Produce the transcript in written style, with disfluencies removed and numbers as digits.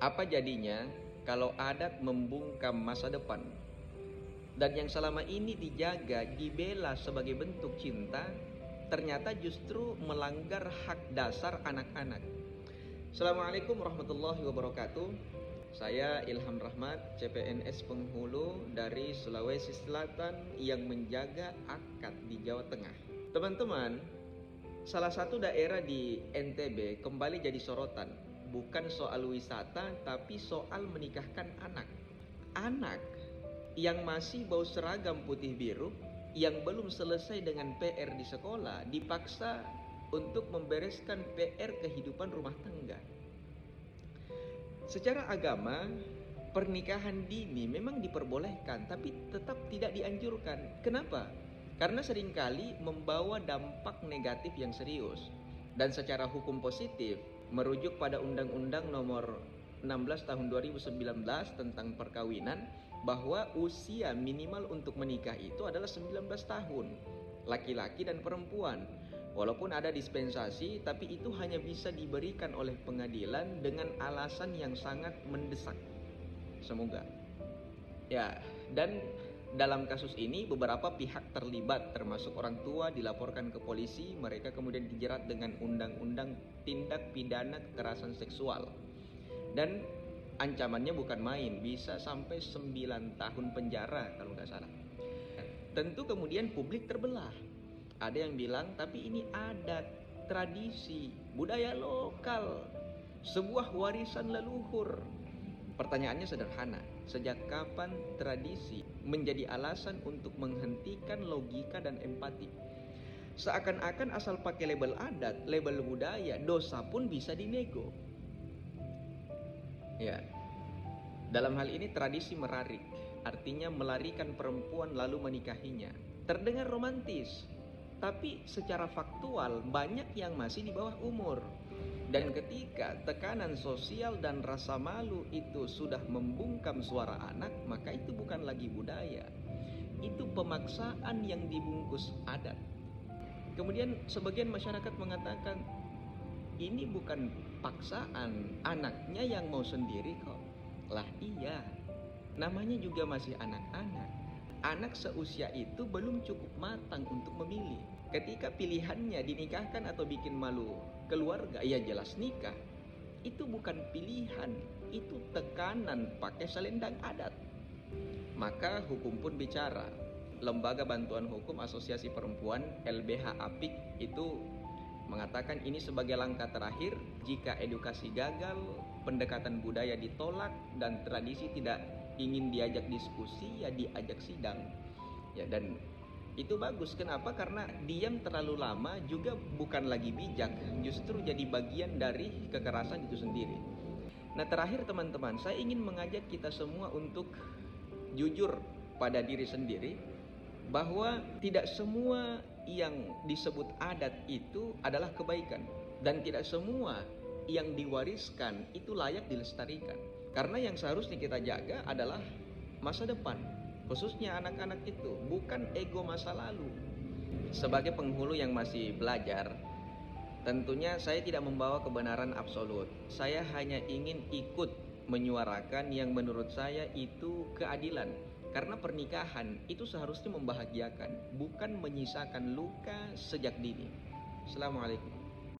Apa jadinya kalau adat membungkam masa depan dan yang selama ini dijaga, dibela sebagai bentuk cinta, ternyata justru melanggar hak dasar anak-anak. Assalamualaikum warahmatullahi wabarakatuh. Saya Ilham Rahmat, CPNS Penghulu dari Sulawesi Selatan yang menjaga akad di Jawa Tengah. Teman-teman, salah satu daerah di NTB kembali jadi sorotan. Bukan soal wisata, tapi soal menikahkan anak. Anak yang masih bau seragam putih biru, yang belum selesai dengan PR di sekolah, dipaksa untuk membereskan PR kehidupan rumah tangga. Secara agama, pernikahan dini memang diperbolehkan, tapi tetap tidak dianjurkan. Kenapa? Karena seringkali membawa dampak negatif yang serius. Dan secara hukum positif, merujuk pada Undang-Undang Nomor 16 Tahun 2019 tentang perkawinan, bahwa usia minimal untuk menikah itu adalah 19 tahun, laki-laki dan perempuan. Walaupun ada dispensasi, tapi itu hanya bisa diberikan oleh pengadilan dengan alasan yang sangat mendesak. Semoga. Ya, dan dalam kasus ini beberapa pihak terlibat, termasuk orang tua, dilaporkan ke polisi. Mereka kemudian dijerat dengan undang-undang tindak pidana kekerasan seksual. Dan ancamannya bukan main, bisa sampai 9 tahun penjara kalau nggak salah. Tentu kemudian publik terbelah. Ada yang bilang, tapi ini adat, tradisi, budaya lokal, sebuah warisan leluhur. Pertanyaannya sederhana, sejak kapan tradisi menjadi alasan untuk menghentikan logika dan empati? Seakan-akan asal pakai label adat, label budaya, dosa pun bisa dinego. Ya, dalam hal ini tradisi merarik, artinya melarikan perempuan lalu menikahinya. Terdengar romantis, tapi secara faktual banyak yang masih di bawah umur. Dan ketika tekanan sosial dan rasa malu itu sudah membungkam suara anak, maka itu bukan lagi budaya. Itu pemaksaan yang dibungkus adat. Kemudian sebagian masyarakat mengatakan, ini bukan paksaan, anaknya yang mau sendiri kok. Lah iya, namanya juga masih anak-anak. Anak seusia itu belum cukup matang untuk memilih. Ketika pilihannya dinikahkan atau bikin malu keluarga, ya jelas nikah. Itu bukan pilihan, itu tekanan pakai selendang adat. Maka hukum pun bicara. Lembaga Bantuan Hukum Asosiasi Perempuan LBH APIK itu mengatakan ini sebagai langkah terakhir jika edukasi gagal, pendekatan budaya ditolak, dan tradisi tidak ingin diajak diskusi, ya diajak sidang. Ya, dan itu bagus. Kenapa? Karena diam terlalu lama juga bukan lagi bijak, justru jadi bagian dari kekerasan itu sendiri. Nah, terakhir teman-teman, saya ingin mengajak kita semua untuk jujur pada diri sendiri, bahwa tidak semua yang disebut adat itu adalah kebaikan, dan tidak semua yang diwariskan itu layak dilestarikan. Karena yang seharusnya kita jaga adalah masa depan, khususnya anak-anak itu, bukan ego masa lalu. Sebagai penghulu yang masih belajar, tentunya saya tidak membawa kebenaran absolut. Saya hanya ingin ikut menyuarakan yang menurut saya itu keadilan. Karena pernikahan itu seharusnya membahagiakan, bukan menyisakan luka sejak dini. Assalamualaikum.